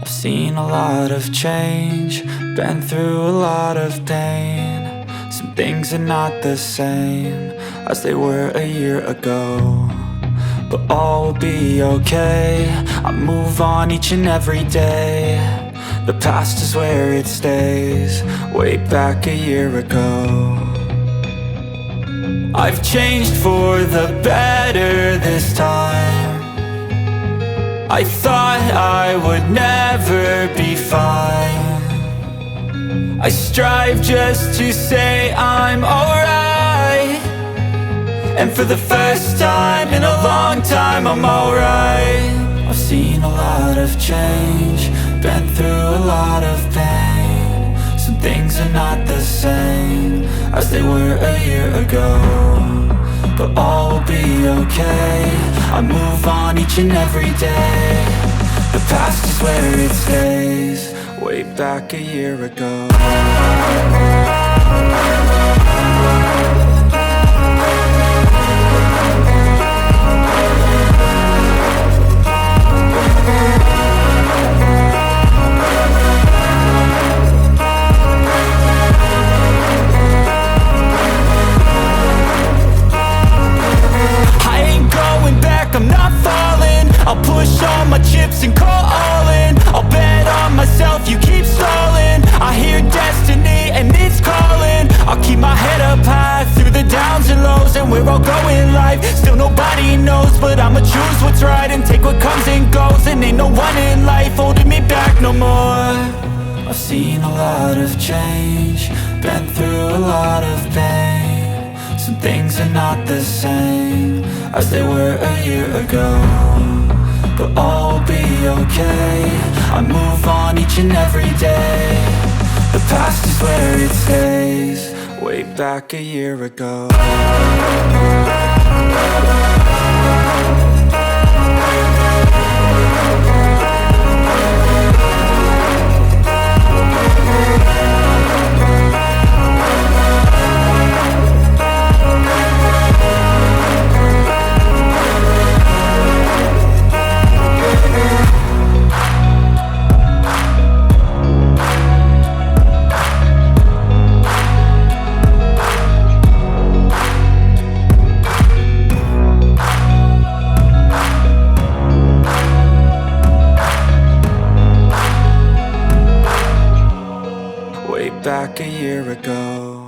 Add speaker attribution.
Speaker 1: I've seen a lot of change, been through a lot of pain. Some things are not the same as they were a year ago, but all will be okay. I move on each and every day. The past is where it stays, way back a year ago. I've changed for the better this time. I thought I would never be fine. I strive just to say I'm alright, and for the first time in a long time I'm alright. I've seen a lot of change, been through a lot of pain. Some things are not the same as they were a year ago, but all will be okay. I move on each and every day. The past is where it stays, way back a year ago. I'm not falling, I'll push all my chips and call all in. I'll bet on myself, you keep stalling. I hear destiny and it's calling. I'll keep my head up high through the downs and lows, and we're all going live. Still nobody knows, but I'ma choose what's right and take what comes and goes. And ain't no one in life holding me back no more. I've seen a lot of change, been through a lot of pain. Some things are not the same as they were a year ago, but all will be okay. I move on each and every day. The past is where it stays, way back a year ago. Back a year ago.